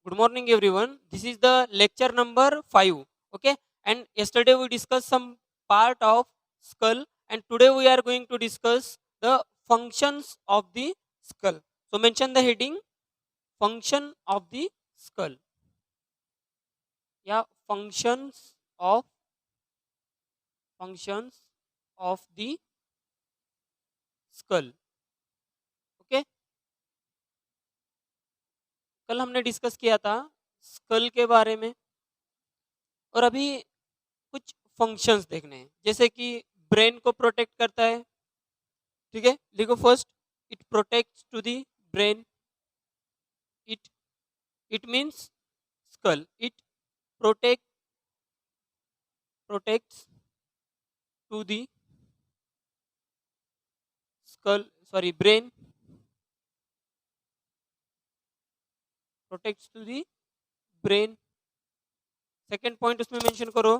Good morning, everyone. This is the lecture number 5. Okay, and yesterday we discussed some part of skull, and today we are going to discuss the functions of the skull. So, mention the heading function of the skull. Yeah, functions of the skull. Okay, कल हमने discuss किया था school के बारे में और अभी कुछ फंक्शंस देखने हैं जैसे कि ब्रेन को प्रोटेक्ट करता है. ठीक है, लिखो first. It protects to the brain. It it means skull. It protect protects to the skull, sorry, brain protects to the brain. Second point उसमें मेंशन करो.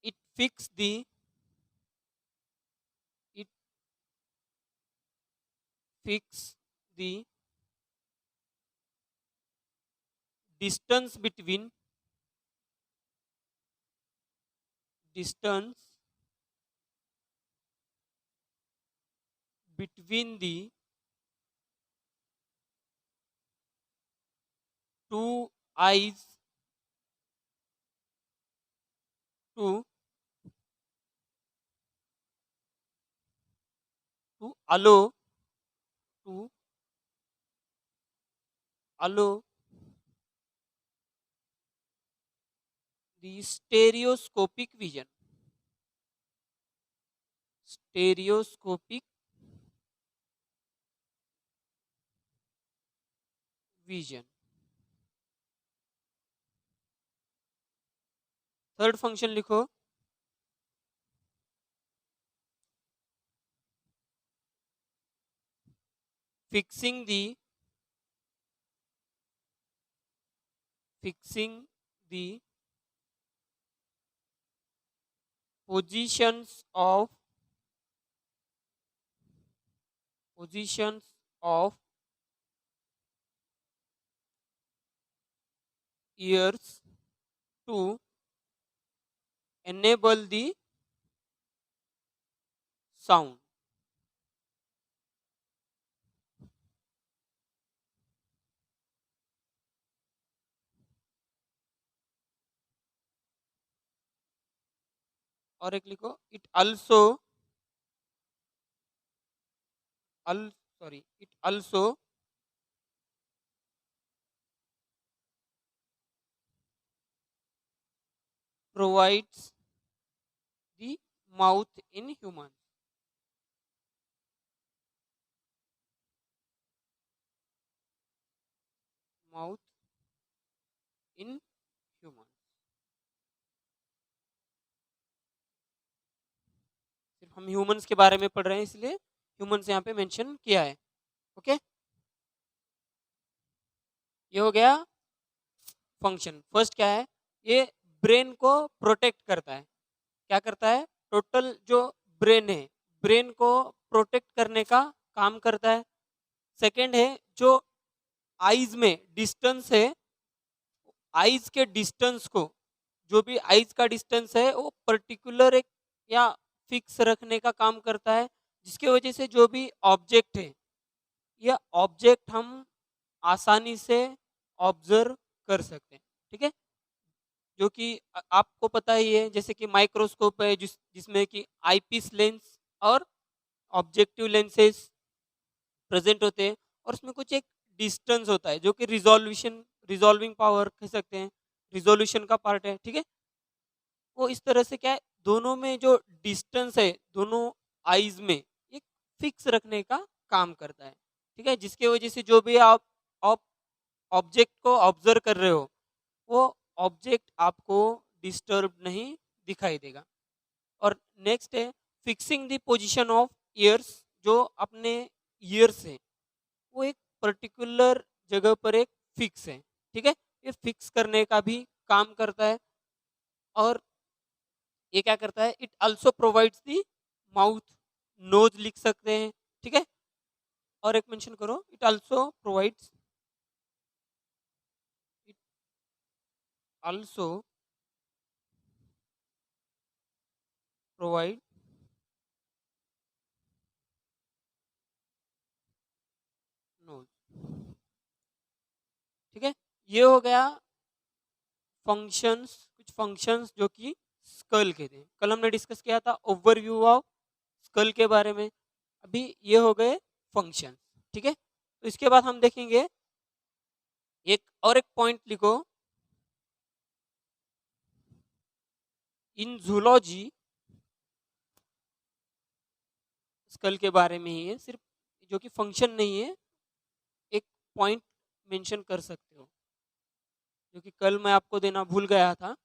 It fix the it fix the distance between the two eyes to allow to allow the stereoscopic vision. Third function लिखो. fixing the positions of ears to enable the sound. और एक लिखो. It also provides the mouth in humans. Mouth in humans. सिर्फ हम humans के बारे में पढ़ रहे हैं इसलिए ह्यूमंस यहाँ पे मेंशन किया है. ओके, ये हो गया फंक्शन. फर्स्ट क्या है? ये ब्रेन को प्रोटेक्ट करता है. क्या करता है? टोटल जो ब्रेन है, ब्रेन को प्रोटेक्ट करने का काम करता है. सेकंड है, जो आईज में डिस्टेंस है, आईज के डिस्टेंस को, जो भी आईज का डिस्टेंस है वो पर्टिकुलर एक या फिक्स रखने का काम करता है, जिसकी वजह से जो भी ऑब्जेक्ट है या ऑब्जेक्ट हम आसानी से ऑब्जर्व कर सकते हैं. ठीक है, जो कि आपको पता ही है, जैसे कि माइक्रोस्कोप है जिसमें कि आईपीस लेंस और ऑब्जेक्टिव लेंसेस प्रेजेंट होते हैं, और उसमें कुछ एक डिस्टेंस होता है जो कि रिजॉल्विंग पावर कह सकते हैं, रिजोल्यूशन का पार्ट है. ठीक है, वो इस तरह से क्या है, दोनों में जो डिस्टेंस है दोनों आईज में एक फिक्स रखने का काम करता है. ठीक है, जिसके वजह से जो भी आप ऑब्जेक्ट को ऑब्जर्व कर रहे हो वो ऑब्जेक्ट आपको डिस्टर्ब नहीं दिखाई देगा. और नेक्स्ट है fixing the position of years. जो अपने ईयर्स है वो एक पर्टिकुलर जगह पर एक फिक्स है. ठीक है, ये फिक्स करने का भी काम करता है. और ये क्या करता है? It also provides the mouth, nose लिख सकते हैं. ठीक है, और एक मेंशन करो, it also provides, it also provide nose. ठीक है, ये हो गया फंक्शंस, कुछ फंक्शंस जो कि स्कल के थे। कल हमने डिस्कस किया था ओवरव्यू ऑफ स्कल के बारे में, अभी ये हो गए फंक्शन। ठीक है, तो इसके बाद हम देखेंगे एक पॉइंट लिखो, इन जूलॉजी, स्कल के बारे में ही है, सिर्फ जो कि फंक्शन नहीं है, एक पॉइंट मेंशन कर सकते हो, जो कि कल मैं आपको देना भूल गया था,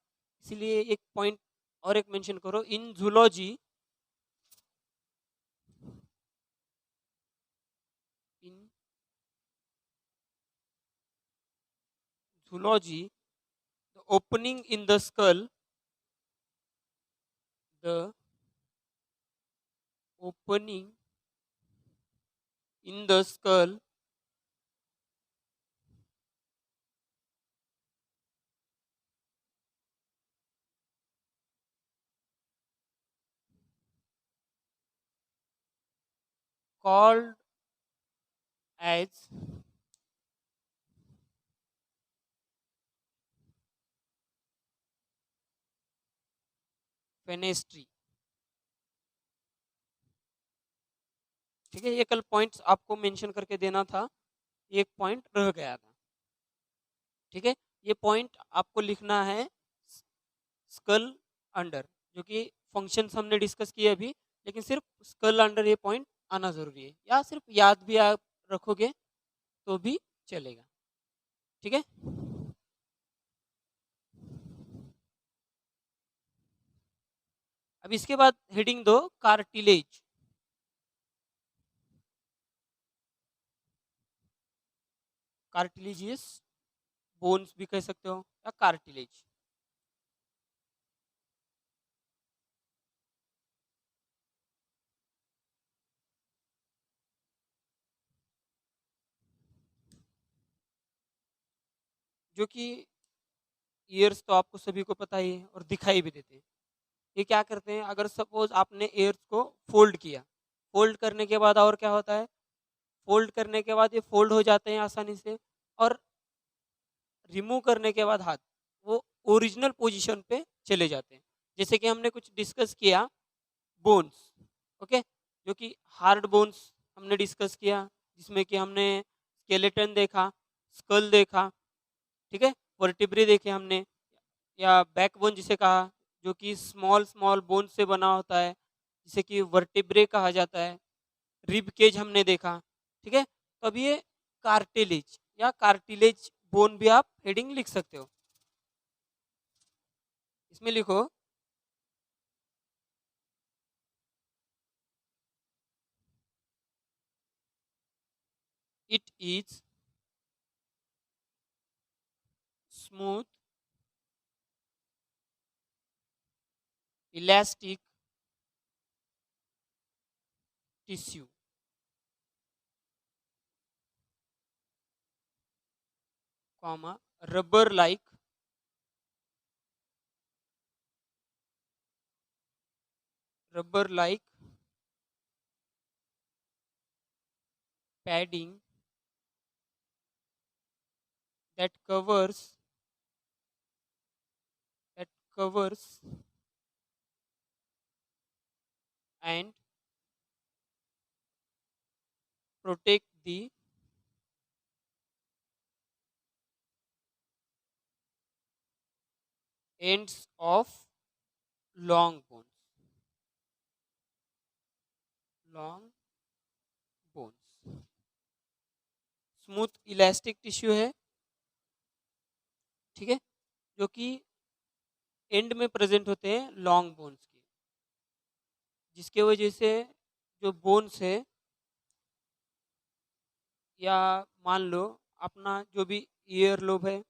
इसलिए एक पॉइंट और एक मेंशन करो, in zoology, in zoology the opening in the skull, the opening in the skull called as fenestrae. ठीक है, ये कल पॉइंट्स आपको मेंशन करके देना था, एक पॉइंट रह गया था। ठीक है, ये पॉइंट आपको लिखना है स्कल अंडर, जो कि फंक्शंस हमने डिस्कस किए अभी, लेकिन सिर्फ स्कल अंडर ये पॉइंट आना जरूरी है, या सिर्फ याद भी आप रखोगे तो भी चलेगा। ठीक है, अब इसके बाद हेडिंग दो, कार्टिलेज। कार्टिलेजियस बोन्स भी कह सकते हो, या कार्टिलेज। जो कि ईयर्स तो आपको सभी को पता ही है और दिखाई भी देते हैं। ये क्या करते हैं, अगर सपोज आपने ईयर्स को फोल्ड किया, फोल्ड करने के बाद और क्या होता है, फोल्ड करने के बाद ये फोल्ड हो जाते हैं आसानी से, और रिमूव करने के बाद हाथ वो ओरिजिनल पोजीशन पे चले जाते हैं। जैसे कि हमने कुछ डिस्कस किया बोन्स, ओके, जो कि हार्ड बोन्स हमने डिस्कस किया, जिसमें कि हमने स्केलेटन देखा, स्कल देखा, ठीक है, वर्टिब्रे देखे हमने, या बैकबोन जिसे कहा, जो कि स्मॉल स्मॉल बोन से बना होता है, जिसे कि वर्टिब्रे कहा जाता है, रिब केज हमने देखा। ठीक है, तो अब ये कार्टिलेज या कार्टिलेज बोन भी आप हेडिंग लिख सकते हो, इसमें लिखो, it is smooth elastic tissue, comma, rubber like padding that covers and protect the ends of long bones, long bones। Smooth elastic tissue है, ठीक है, जो कि एंड में प्रेजेंट होते हैं लॉन्ग बोन्स के, जिसके वजह से जो बोन्स है, या मान लो अपना जो भी ईयर लोब है,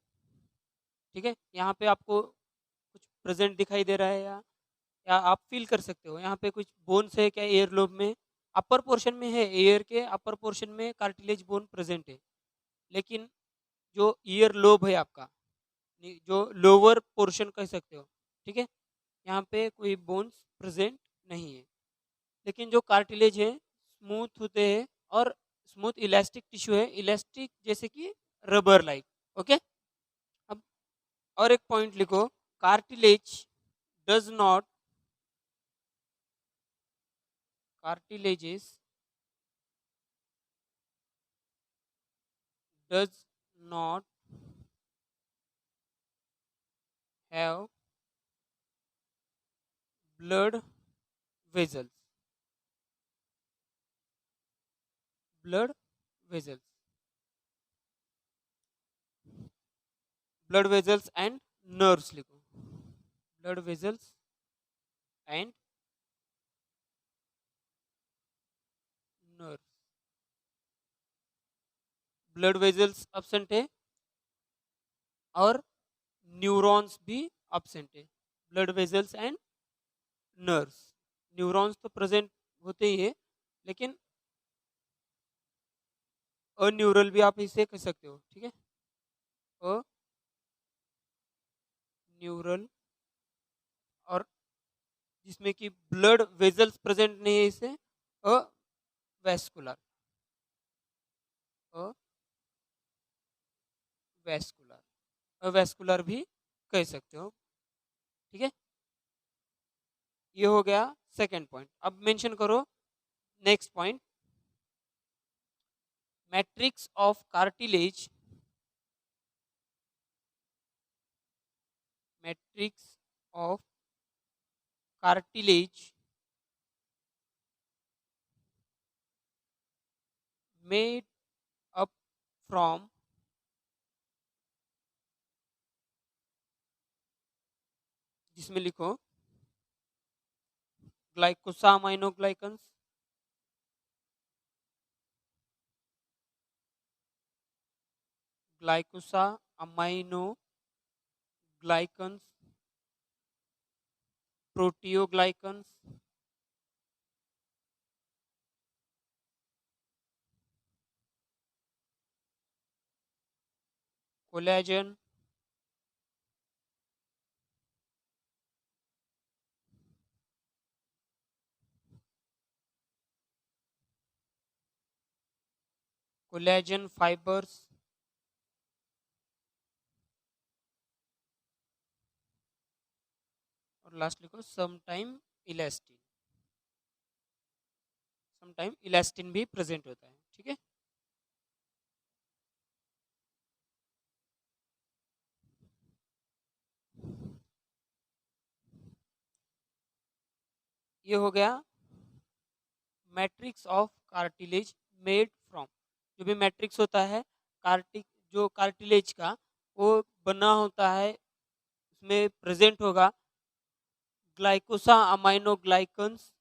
ठीक है, यहाँ पे आपको कुछ प्रेजेंट दिखाई दे रहा है, या आप फील कर सकते हो यहाँ पे कुछ बोन्स है क्या ईयर लोब में, अपर पोर्शन में है, ईयर के अपर पोर्शन में कार्टिलेज बोन प्रेजेंट है, लेकिन जो ईयर लोब है आपका, जो लोअर पोर्शन कह सकते हो, ठीक है, यहाँ पे कोई बोन्स प्रेजेंट नहीं है। लेकिन जो कार्टिलेज है स्मूथ होते हैं और स्मूथ इलास्टिक टिश्यू है, इलास्टिक जैसे कि रबर लाइक। ओके, अब और एक पॉइंट लिखो, cartilage does not, cartilages does not have blood vessels, blood vessels, blood vessels and nerves लिखो, blood vessels and nerves. Blood vessels absent है और न्यूरॉन्स भी एब्सेंट है, blood vessels and nerves. Neurons तो प्रेजेंट होते ही है, लेकिन अन्यूरल भी आप इसे कह सकते हो, ठीक है, अन्यूरल, और जिसमें कि ब्लड वेजल्स प्रेजेंट नहीं है इसे अवैस्कुलर, अवैस्कुलर, अवैस्कुलर भी कह सकते हो, ठीक है। ये हो गया सेकंड पॉइंट। अब मेंशन करो next point, matrix of cartilage, matrix of cartilage made up from, जिसमें लिखो ग्लाइकोसामाइनोग्लाइकन्स, ग्लाइकोसा अमाइनो ग्लाइकन्स, प्रोटियोग्लाइकन्स, कोलेजन, कोलेजन फाइबर्स, और लास्ट लिखो समटाइम इलास्टिन, समटाइम इलास्टिन भी प्रेजेंट होता है, ठीक है। ये हो गया matrix of cartilage made from. जो भी मैट्रिक्स होता है कार्टिक, जो कार्टिलेज का वो बना होता है, उसमें प्रेजेंट होगा ग्लाइकोसा अमाइनो ग्लाइकन्स,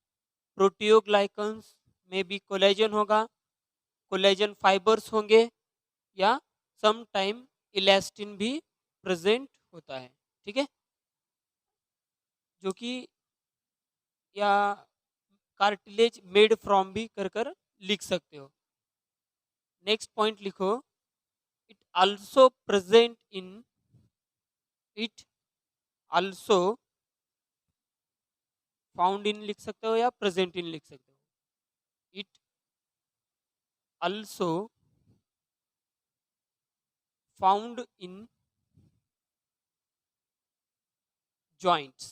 प्रोटियोग्लाइकन्स में भी कोलेजन होगा, कोलेजन फाइबर्स होंगे, या सम टाइम इलास्टिन भी प्रेजेंट होता है, ठीक है, जो कि या कार्टिलेज मेड फ्रॉम भी कर कर लिख सकते हो। नेक्स्ट पॉइंट लिखो, it also present in, it also found in लिख सकते हो या प्रेजेंट इन लिख सकते हो, it also found in joints,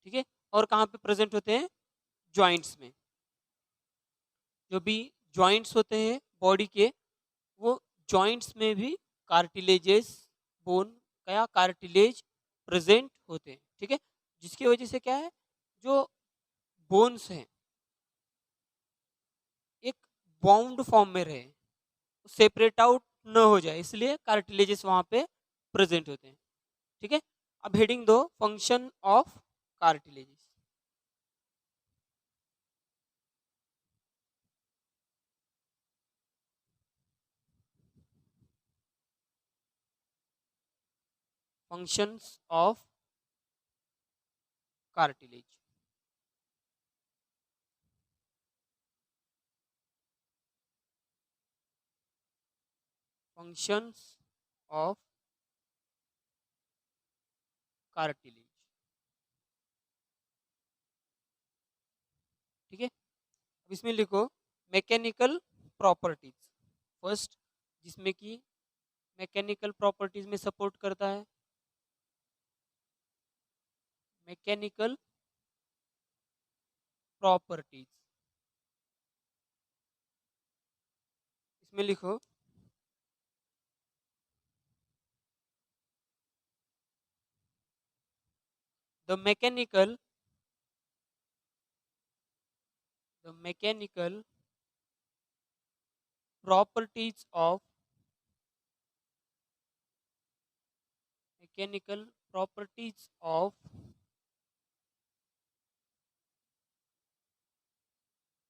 ठीक है, और कहाँ पे प्रेजेंट होते हैं, जॉइंट्स में। जो भी जॉइंट्स होते हैं बॉडी के, वो जॉइंट्स में भी कार्टिलेजेस बोन या कार्टिलेज प्रेजेंट होते हैं, ठीक है, जिसकी वजह से क्या है, जो बोन्स हैं एक बाउंड फॉर्म में रहे, सेपरेट आउट न हो जाए, इसलिए कार्टिलेजेस वहां पे प्रेजेंट होते हैं, ठीक है। अब हेडिंग दो, function of cartilages. Functions of cartilage, functions of cartilage. ठीक है, अब इसमें लिखो मैकेनिकल प्रॉपर्टीज। फर्स्ट, जिसमें कि मैकेनिकल प्रॉपर्टीज में सपोर्ट करता है, मैकेनिकल प्रॉपर्टीज। इसमें लिखो the mechanical properties of mechanical properties of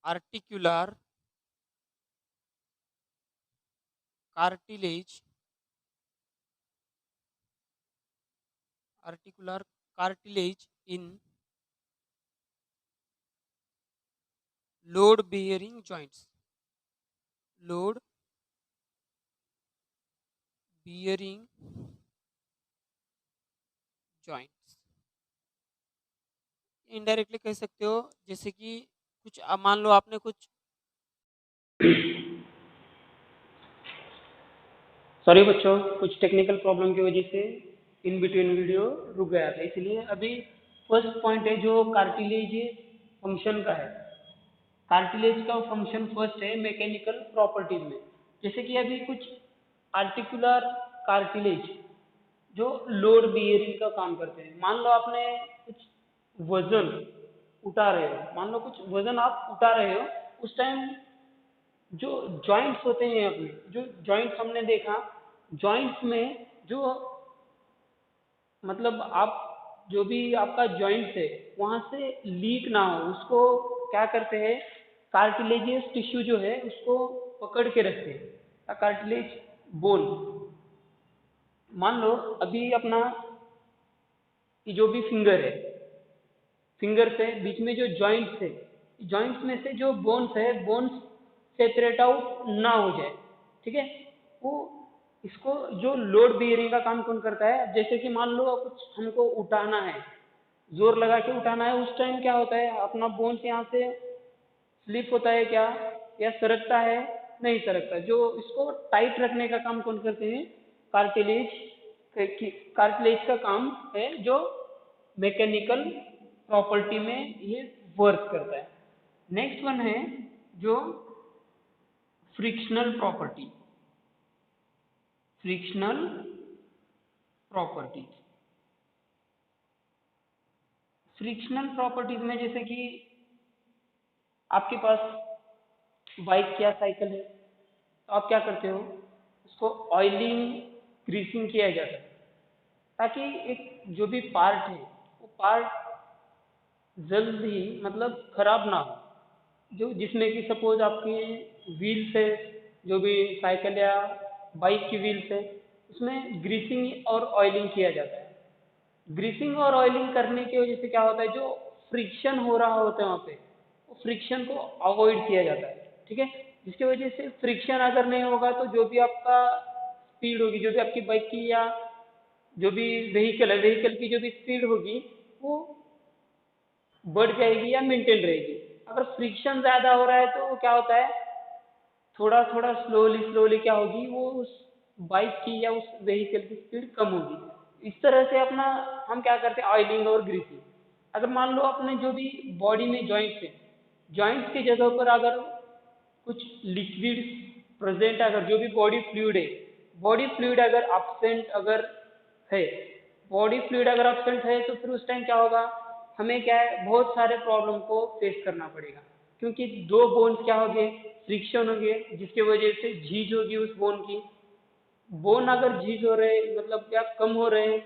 articular cartilage in load bearing joints, load bearing joints। Indirectly कह सकते हो, जैसे कि कुछ मान लो आपने कुछ सॉरी बच्चों, कुछ टेक्निकल प्रॉब्लम की वजह से इन बिटवीन वीडियो रुक गया था, इसलिए अभी फर्स्ट पॉइंट है जो कार्टिलेज फंक्शन का है। कार्टिलेज का फंक्शन फर्स्ट है मैकेनिकल प्रॉपर्टीज में। जैसे कि अभी कुछ आर्टिकुलर कार्टिलेज जो लोड बियरिंग का काम करते हैं। मान लो आपने कुछ वजन उठा रहे हो, मान लो कुछ वजन आप उठा रहे हो, उस टाइम जो जॉइंट्स होते हैं अपने, जो जॉइंट्स हमने देखा, जॉइंट्स में जो मतलब आप जो भी आपका जॉइंट्स है वहां से लीक ना हो, उसको क्या करते हैं, कार्टिलेजियस टिश्यू जो है उसको पकड़ के रखते हैं, कार्टिलेज बोन। मान लो अभी अपना ये जो भी फिंगर है, फिंगर से बीच में जो जॉइंट्स है, जॉइंट्स में से जो बोन्स है, बोन्स सेपरेट आउट ना हो जाए। ठीक है, वो इसको जो लोड बियरिंग का काम कौन करता है, जैसे कि मान लो कुछ हमको उठाना है, जोर लगा के उठाना है, उस टाइम क्या होता है, अपना बोन्स यहाँ से स्लिप होता है क्या, या सरकता है, नहीं सरकता। जो इसको टाइट रखने का काम कौन करते हैं, कार्टिलेज। कार्टिलेज का काम है जो मैकेनिकल प्रॉपर्टी में ये वर्क करता है। नेक्स्ट वन है जो frictional property, frictional properties. Frictional properties में जैसे कि आपके पास बाइक या साइकिल है, तो आप क्या करते हो, उसको ऑयलिंग ग्रीसिंग किया जाता है, ताकि एक जो भी पार्ट है वो पार्ट जल्दी मतलब खराब ना हो। जो जिसमें कि सपोज आपके व्हील्स है, जो भी साइकिल या बाइक की व्हील्स है, उसमें ग्रीसिंग और ऑयलिंग किया जाता है। ग्रीसिंग और ऑयलिंग करने की वजह से क्या होता है, जो फ्रिक्शन हो रहा होता है वहाँ पे, वो फ्रिक्शन को अवॉइड किया जाता है। ठीक है, जिसकी वजह से फ्रिक्शन अगर नहीं होगा तो जो भी आपका स्पीड होगी, जो भी आपकी बाइक की या जो भी व्हीकल है, व्हीकल की जो भी स्पीड होगी वो बढ़ जाएगी या मेंटेन रहेगी। अगर फ्रिक्शन ज़्यादा हो रहा है तो क्या होता है, थोड़ा थोड़ा स्लोली स्लोली क्या होगी, वो उस बाइक की या उस व्हीकल की स्पीड कम होगी। इस तरह से अपना हम क्या करते हैं, ऑयलिंग और ग्रीसिंग। अगर मान लो अपने जो भी बॉडी में जॉइंट्स है, जॉइंट्स की जगह पर अगर कुछ लिक्विड प्रेजेंट, अगर जो भी बॉडी फ्लूइड है, बॉडी फ्लूइड अगर absent अगर है, बॉडी फ्लूइड अगर absent है, तो फिर उस टाइम क्या होगा, हमें क्या है, बहुत सारे प्रॉब्लम को फेस करना पड़ेगा। क्योंकि दो बोन्स क्या हो गए, फ्रिक्शन हो गए, जिसके वजह से झीज होगी उस बोन की। बोन अगर झीज हो रहे मतलब क्या कम हो रहे हैं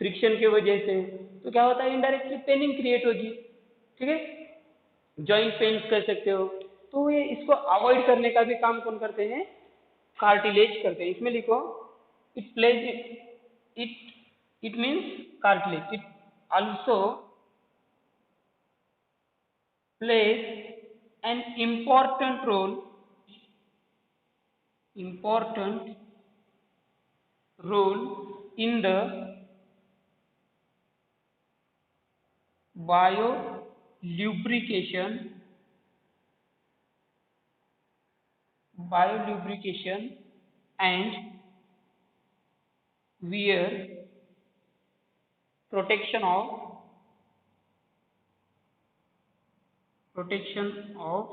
फ्रिक्शन की वजह से, तो क्या होता है, इनडायरेक्टली पेनिंग क्रिएट होगी। ठीक है, जॉइंट पेन्स कर सकते हो। तो ये इसको अवॉइड करने का भी काम कौन करते हैं, कार्टिलेज करते हैं। इसमें लिखो it plays it it means cartilage, it also plays an important role role in the biolubrication and wear protection of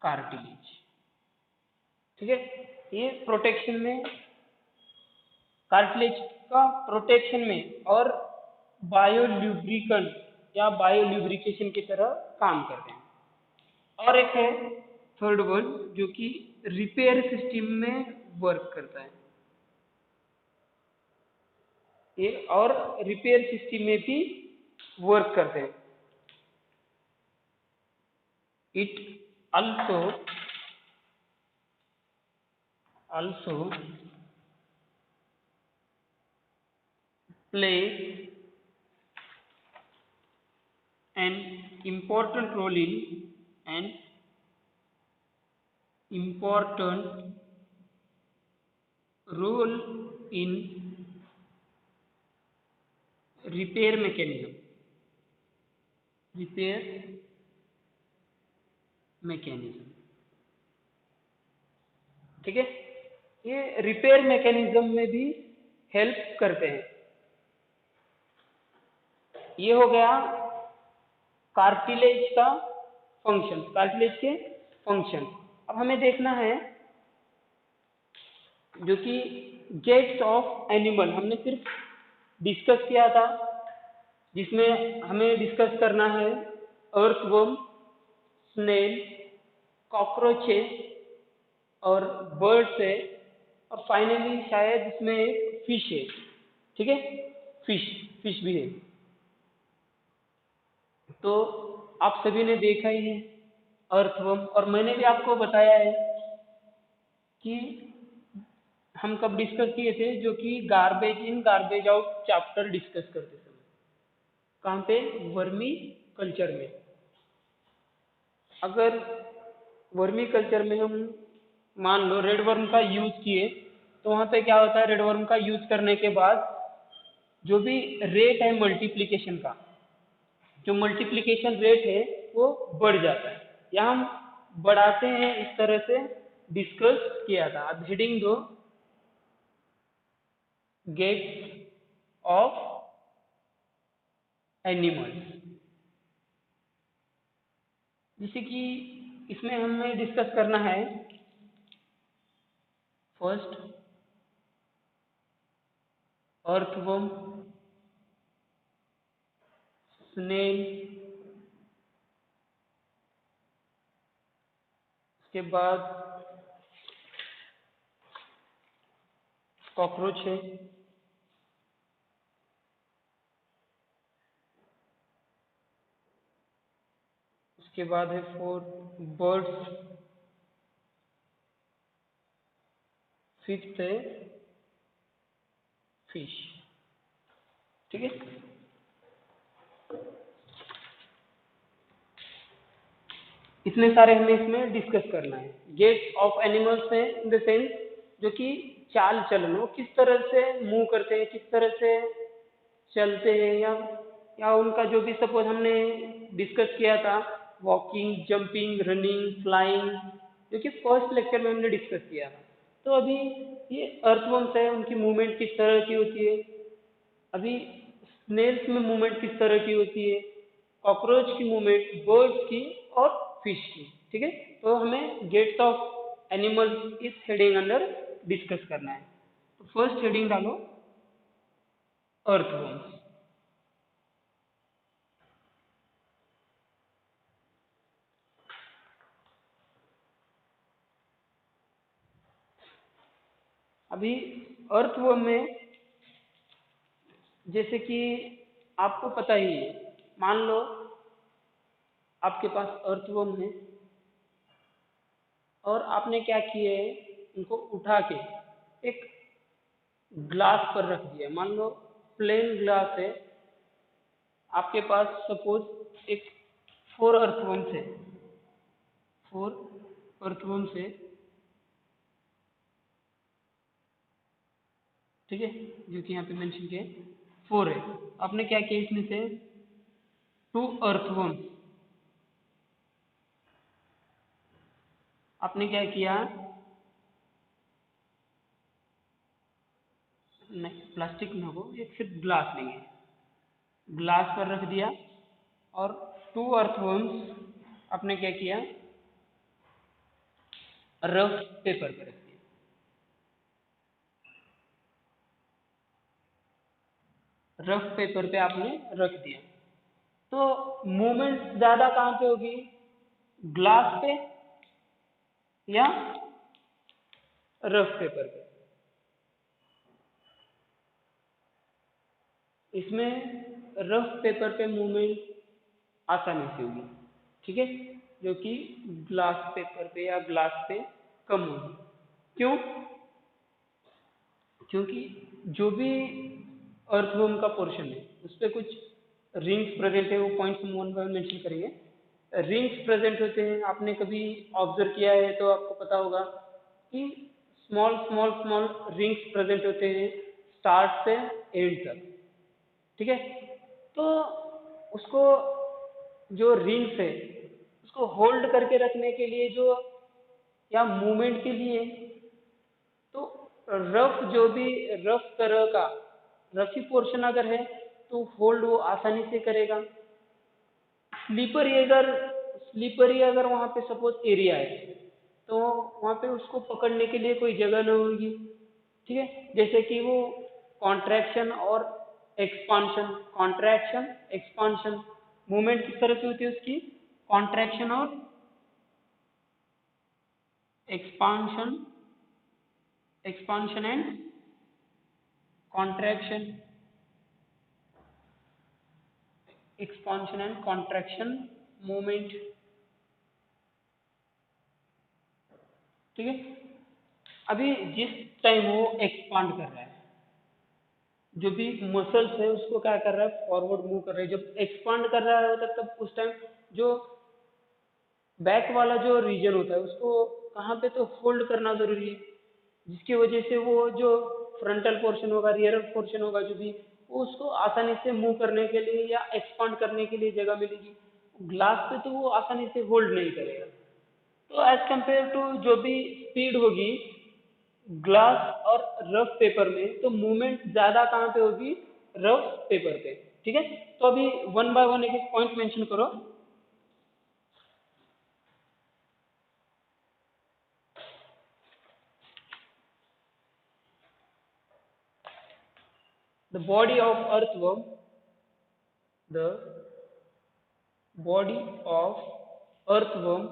cartilage. ठीक है, ये प्रोटेक्शन में, कार्टिलेज का प्रोटेक्शन में और बायोल्यूब्रिकेंट या बायोल्यूब्रिकेशन की तरह काम करते हैं। और एक है थर्ड वन जो कि रिपेयर सिस्टम में वर्क करता है, ये और रिपेयर सिस्टम में भी वर्क करते हैं। It also plays an important role in repair mechanism। ठीक है, ये रिपेयर मैकेनिज्म में भी हेल्प करते हैं। ये हो गया कार्टिलेज का फंक्शन, कार्टिलेज के फंक्शन। अब हमें देखना है जो कि गेट्स ऑफ एनिमल हमने सिर्फ डिस्कस किया था, जिसमें हमें डिस्कस करना है अर्थवर्म, स्नेल, कॉकरोचेस और बर्ड्स है, और फाइनली शायद इसमें एक फिश है। ठीक है, फिश भी है। तो आप सभी ने देखा ही है अर्थवर्म, और मैंने भी आपको बताया है कि हम कब डिस्कस किए थे, जो कि garbage in garbage out chapter discuss करते समय। कहाँ पे? वर्मी कल्चर में। अगर वर्मी कल्चर में हम मान लो रेड वर्म का यूज किए, तो वहाँ पे क्या होता है, रेड वर्म का यूज करने के बाद जो भी रेट है मल्टीप्लिकेशन का, जो मल्टीप्लिकेशन रेट है वो बढ़ जाता है, या हम बढ़ाते हैं, इस तरह से डिस्कस किया था। अब हेडिंग दो, गेट्स ऑफ एनिमल्स। जैसे कि इसमें हमें डिस्कस करना है फर्स्ट अर्थवर्म, स्नेल, उसके बाद कॉकरोच है, उसके बाद है फोर बर्ड्स, फिफ्थ है फिश। ठीक है, इतने सारे हमें इसमें डिस्कस करना है। गेट्स ऑफ एनिमल्स है इन द सेंस जो कि चाल चलन, वो किस तरह से मूव करते हैं, किस तरह से चलते हैं, या उनका जो भी सपोज हमने डिस्कस किया था वॉकिंग, जंपिंग, रनिंग, फ्लाइंग, जो कि फर्स्ट लेक्चर में हमने डिस्कस किया था। तो अभी ये अर्थवर्म्स है, उनकी मूवमेंट किस तरह की होती है, अभी स्नेल्स में मूवमेंट किस तरह की होती है, कॉकरोच की मूवमेंट, बर्ड्स की और फिश की। ठीक है, तो हमें गेट्स ऑफ एनिमल्स इस हेडिंग अंडर डिस्कस करना है। तो फर्स्ट हेडिंग डालो अर्थवर्म्स। अभी अर्थवर्म में जैसे कि आपको पता ही है, मान लो आपके पास अर्थवर्म है और आपने क्या किया है, उनको उठा के एक ग्लास पर रख दिया। मान लो प्लेन ग्लास है, आपके पास सपोज एक फोर अर्थवर्म्स है, फोर अर्थवर्म्स है, ठीक है, जो कि यहाँ पे मेंशन किया है 4 है। आपने क्या किया इसमें से 2 अर्थवर्म्स, आपने क्या किया, नहीं प्लास्टिक में हो, एक सिर्फ ग्लास लेंगे, ग्लास पर रख दिया और 2 अर्थवर्म्स आपने क्या किया, रफ पेपर पर रख दिया। रफ पेपर पे आपने रख दिया, तो मूवमेंट ज्यादा कहाँ पे होगी, ग्लास पे या रफ पेपर पे। इसमें रफ पेपर पे मूवमेंट आसानी से होगी, ठीक है, जो कि ग्लास पेपर पे या ग्लास पे कम होगी। क्यों, क्योंकि जो भी अर्थवर्म का पोर्शन है उस पर कुछ रिंग्स प्रेजेंट है, वो पॉइंट्स हम वन बाय वन मेंशन करेंगे। रिंग्स प्रेजेंट होते हैं, आपने कभी ऑब्जर्व किया है तो आपको पता होगा कि small small small rings present होते हैं स्टार्ट से एंड तक, ठीक है। तो उसको जो रिंग्स है उसको होल्ड करके रखने के लिए जो या मूवमेंट के लिए, तो रफ जो भी रफ तरह का रफी पोर्शन अगर है तो होल्ड वो आसानी से करेगा। स्लीपरी अगर वहाँ पे सपोज एरिया है तो वहाँ पे उसको पकड़ने के लिए कोई जगह न होगी, ठीक है। जैसे कि वो कॉन्ट्रैक्शन और एक्सपांशन मूवमेंट किस तरह से होती है उसकी, कॉन्ट्रैक्शन और expansion, expansion and contraction, expansion and contraction movement, ठीक है। अभी जिस टाइम वो एक्सपांड कर रहा है, जो भी मसल्स है उसको क्या कर रहा है, फॉरवर्ड मूव कर रहा है। जब एक्सपांड कर रहा है तब उस टाइम जो बैक वाला जो रीजन होता है उसको कहाँ पे तो होल्ड करना जरूरी है, जिसकी वजह से वो जो फ्रंटल पोर्शन होगा, रियर पोर्शन होगा, जो भी वो उसको आसानी से मूव करने के लिए या एक्सपांड करने के लिए जगह मिलेगी। ग्लास पे तो वो आसानी से होल्ड नहीं करेगा। तो एज कंपेयर टू जो भी स्पीड होगी ग्लास और रफ पेपर में, तो मूवमेंट ज्यादा कहाँ पे होगी, रफ पेपर पे, ठीक है। तो अभी वन बाय वन एक एक पॉइंट मेंशन करो। The body of earthworm, the body of earthworm,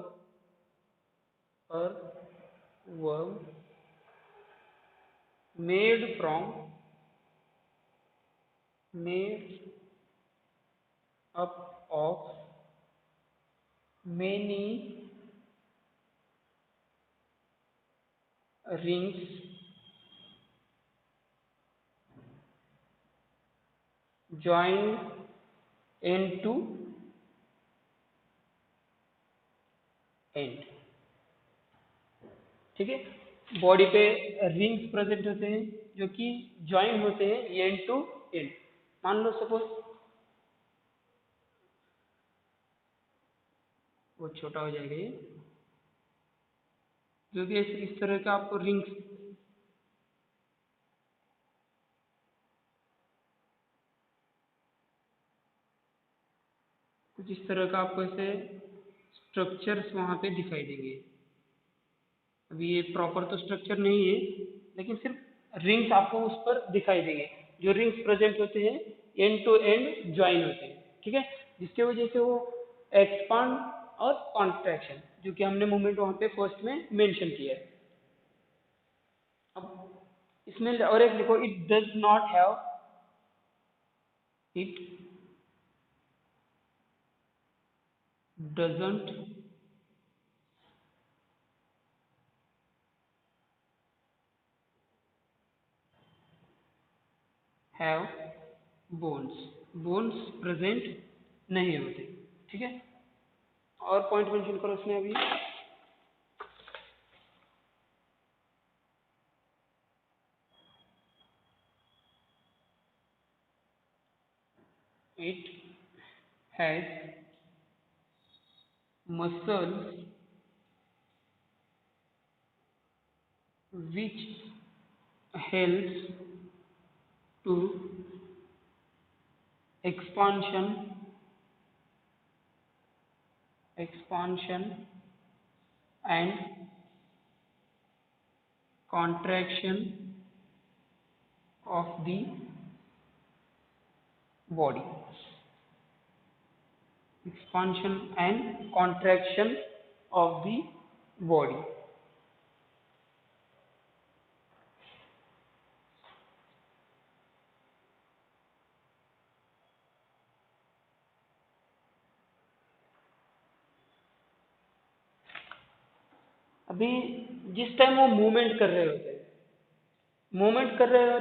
earthworm made from, made up of many rings joined end to end, ठीक है। बॉडी पे रिंग्स प्रेजेंट होते हैं जो कि ज्वाइन होते हैं एंड टू एंड। मान लो सपोज वो छोटा हो जाएगा, ये जो भी इस तरह का आपको रिंग्स, कुछ इस तरह का आपको ऐसे स्ट्रक्चर्स वहाँ पे दिखाई देंगे। अभी ये प्रॉपर तो स्ट्रक्चर नहीं है लेकिन सिर्फ रिंग्स आपको उस पर दिखाई देंगे। जो रिंग्स प्रेजेंट होते हैं एंड टू एंड ज्वाइन होते हैं, ठीक है, जिसके वजह से वो एक्सपांड और कॉन्ट्रैक्शन जो कि हमने मूवमेंट वहाँ पे फर्स्ट में मेंशन किया है। अब इसमें और एक लिखो, it does not have, it doesn't have bones, bones present नहीं होते, ठीक है। और पॉइंट मेंशन करो इसमें अभी, It has muscles which helps to expansion and contraction of the body. Expansion and contraction of the body. अभी जिस टाइम वो मूवमेंट कर रहे होते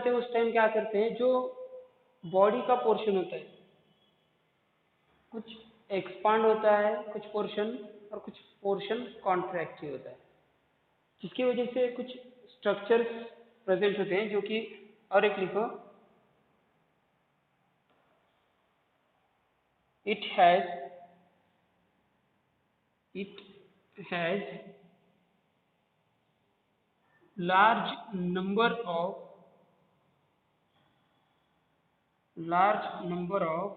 हैं, उस टाइम क्या करते हैं, जो बॉडी का पोर्शन होता है कुछ एक्सपांड होता है, कुछ पोर्शन, और कुछ पोर्शन कॉन्ट्रैक्ट ही होता है, जिसकी वजह से कुछ स्ट्रक्चर्स प्रेजेंट होते हैं जो कि, और एक लिखो, it has large number of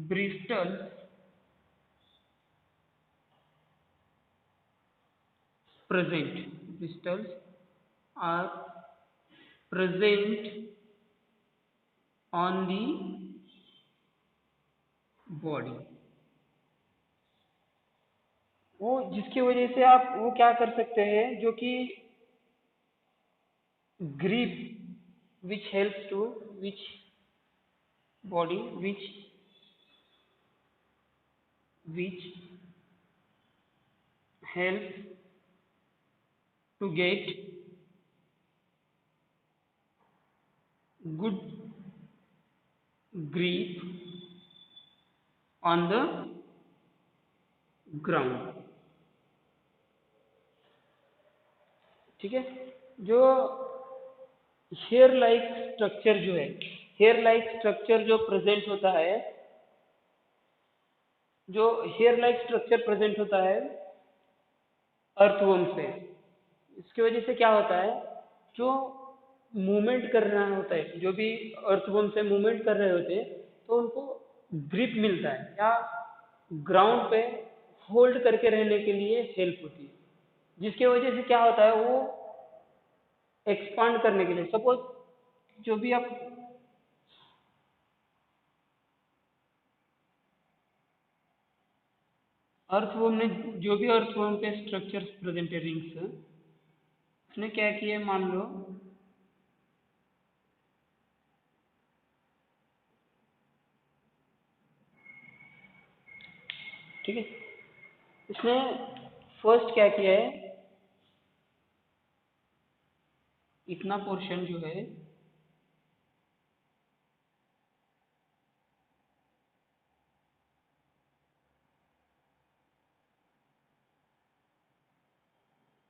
bristles present. Bristles are present on the body. वो जिसकी वजह से आप वो क्या कर सकते हैं, जो कि grip which helps to which body which helps to get good grip on the ground. ठीक है, जो हेयर लाइक स्ट्रक्चर जो है, हेयर लाइक स्ट्रक्चर जो प्रेजेंट होता है, जो हेयर लाइक स्ट्रक्चर प्रेजेंट होता है अर्थवर्म से, इसकी वजह से क्या होता है, जो मूवमेंट कर रहा होता है, जो भी अर्थवर्म से मूवमेंट कर रहे होते हैं, तो उनको ग्रिप मिलता है या ग्राउंड पे होल्ड करके रहने के लिए हेल्प होती है, जिसकी वजह से क्या होता है, वो एक्सपांड करने के लिए, सपोज जो भी आप अर्थवर्म ने, जो भी अर्थवर्म के स्ट्रक्चर्स प्रेजेंट है रिंग्स, उसने क्या किया, मान लो ठीक है, इसने फर्स्ट क्या किया है, इतना पोर्शन जो है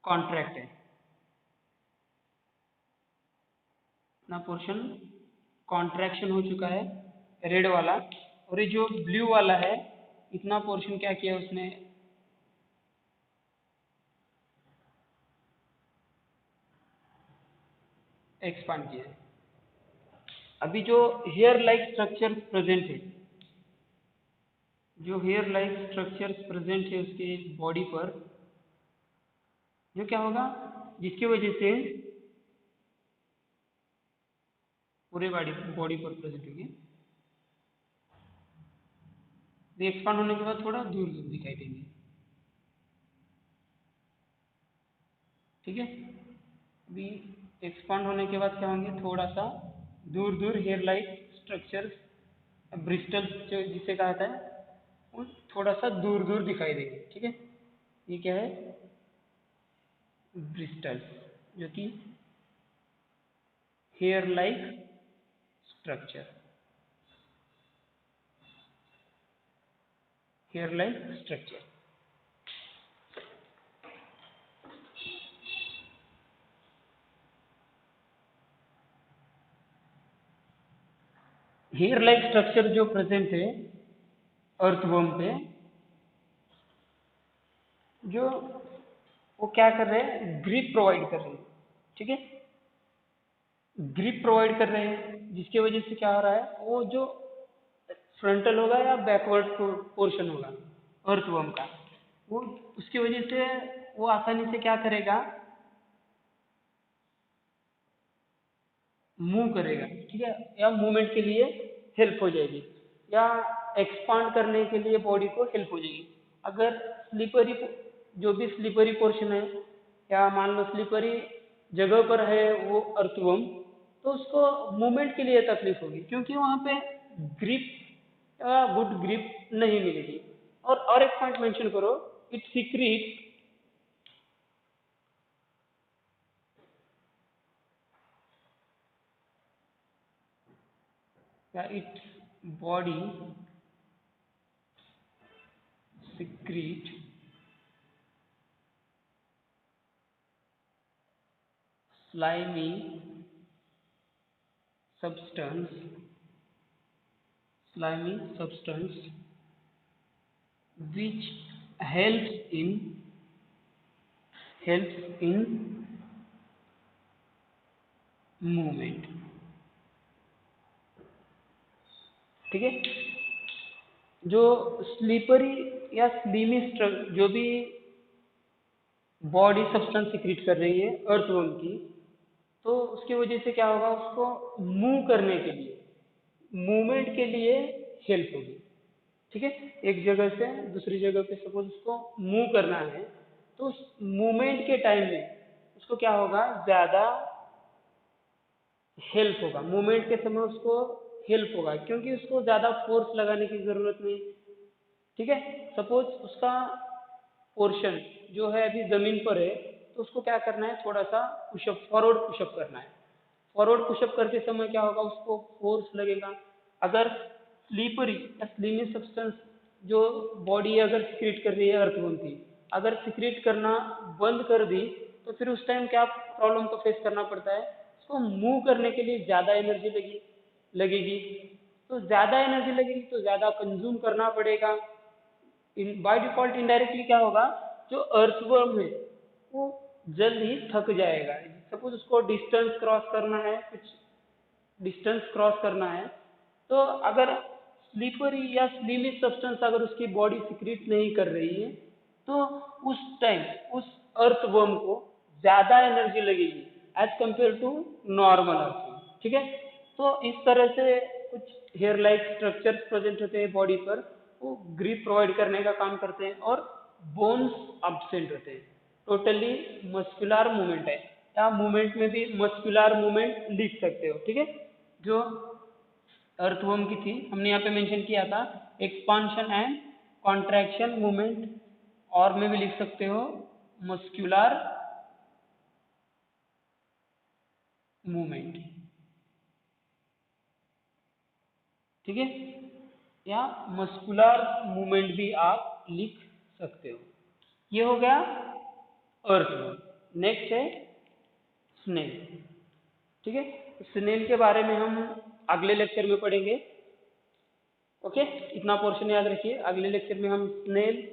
कॉन्ट्रैक्ट है, इतना पोर्शन कॉन्ट्रैक्शन हो चुका है रेड वाला, और ये जो ब्लू वाला है, इतना पोर्शन क्या किया उसने एक्सपांड किया है। अभी जो हेयर लाइक स्ट्रक्चर प्रेजेंट है, जो हेयर लाइक स्ट्रक्चर्स प्रेजेंट है उसके बॉडी पर, जो क्या होगा, जिसकी वजह से पूरे बॉडी पर प्रेजेंट होगी, ये एक्सपांड होने के बाद थोड़ा दूर दूर दिखाई देंगे। ठीक है, अभी एक्सपांड होने के बाद क्या होंगे, थोड़ा सा दूर दूर हेयर लाइक स्ट्रक्चर्स, ब्रिस्टल जो जिसे कहा जाता है, वो थोड़ा सा दूर दूर दिखाई देंगे। ठीक है, ये क्या है, ब्रिस्टल, जो कि hair like structure, hair like structure. Hair like structure जो प्रेजेंट है अर्थवर्म पे, जो वो क्या कर रहे हैं, ग्रिप प्रोवाइड कर रहे हैं, ठीक है, ग्रिप प्रोवाइड कर रहे हैं, जिसकी वजह से क्या हो रहा है, वो जो फ्रंटल होगा या बैकवर्ड पोर्शन होगा अर्थवर्म का, वो उसकी वजह से वो आसानी से क्या करेगा, मूव करेगा, ठीक है, या मूवमेंट के लिए हेल्प हो जाएगी, या एक्सपांड करने के लिए बॉडी को हेल्प हो जाएगी। अगर स्लीपरी, जो भी स्लीपरी पोर्शन है, या मान लो स्लीपरी जगह पर है वो अर्थवर्म, तो उसको मूवमेंट के लिए तकलीफ होगी, क्योंकि वहाँ पे ग्रिप या गुड ग्रिप नहीं मिलेगी। और एक पॉइंट मेंशन करो, इट सीक्रेट या its body secrete slimy substance which helps in movement, ठीक है। जो स्लीपरी या स्लीमी जो भी बॉडी सब्सटेंस सिक्रीट कर रही है अर्थवर्म की, तो उसकी वजह से क्या होगा, उसको मूव करने के लिए, मूवमेंट के लिए हेल्प होगी, ठीक है। एक जगह से दूसरी जगह पे सपोज उसको मूव करना है, तो उस मूवमेंट के टाइम में उसको क्या होगा, ज़्यादा हेल्प होगा, मूवमेंट के समय उसको हेल्प होगा, क्योंकि उसको ज़्यादा फोर्स लगाने की ज़रूरत नहीं, ठीक है। सपोज उसका पोर्शन जो है अभी ज़मीन पर है, तो उसको क्या करना है, थोड़ा सा पुशअप, फॉरवर्ड पुशअप करना है। फॉरवर्ड पुशअप करते समय क्या होगा, उसको फोर्स लगेगा। अगर स्लीपरी या स्लीमी सब्सटेंस जो बॉडी अगर सिक्रीट कर रही है अर्थवर्म की, अगर सिक्रीट करना बंद कर दी, तो फिर उस टाइम क्या प्रॉब्लम को फेस करना पड़ता है, उसको मूव करने के लिए ज़्यादा एनर्जी लगेगी, तो ज़्यादा एनर्जी लगेगी तो ज़्यादा कंज्यूम करना पड़ेगा। बाय डिफॉल्ट इनडायरेक्टली क्या होगा, जो अर्थवर्म है वो जल्द ही थक जाएगा। सपोज उसको डिस्टेंस क्रॉस करना है, कुछ डिस्टेंस क्रॉस करना है, तो अगर स्लीपरी या स्लीमी सब्सटेंस अगर उसकी बॉडी सिक्रीट नहीं कर रही है, तो उस टाइम उस अर्थवर्म को ज़्यादा एनर्जी लगेगी as compare to normal earthworm, ठीक है। तो इस तरह से कुछ हेयर लाइक स्ट्रक्चर्स प्रेजेंट होते हैं बॉडी पर, वो ग्रिप प्रोवाइड करने का काम करते हैं, और बोन्स अब्सेंट होते हैं। टोटली मस्कुलर मूवमेंट है, या मूवमेंट में भी मस्कुलर मूवमेंट लिख सकते हो, ठीक है। जो अर्थवर्म की थी हमने यहाँ पे मेंशन किया था, एक्सपांशन एंड कॉन्ट्रैक्शन मूवमेंट, और में भी लिख सकते हो मस्कुलर मूवमेंट, ठीक है, या मस्कुलर मूवमेंट भी आप लिख सकते हो। ये हो गया अर्थवर्म। नेक्स्ट है स्नेल, ठीक है। स्नेल के बारे में हम अगले लेक्चर में पढ़ेंगे, ओके। इतना पोर्शन याद रखिए। अगले लेक्चर में हम स्नेल,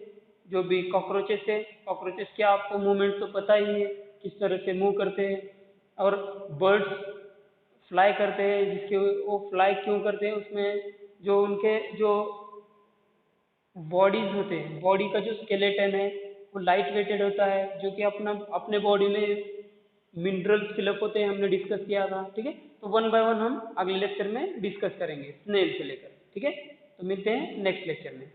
जो भी कॉकरोचेस है, कॉकरोचेस के आपको मूवमेंट तो पता ही है, किस तरह से मूव करते हैं, और बर्ड्स फ्लाई करते हैं, जिसके वो फ्लाई क्यों करते हैं, उसमें जो उनके जो बॉडीज होते हैं, बॉडी का जो स्केलेटन है वो लाइट वेटेड होता है, जो कि अपने बॉडी में मिनरल्स फिलअप होते हैं, हमने डिस्कस किया था, ठीक है। तो वन बाय वन हम अगले लेक्चर में डिस्कस करेंगे स्नेल से लेकर, ठीक है। तो मिलते हैं नेक्स्ट लेक्चर में।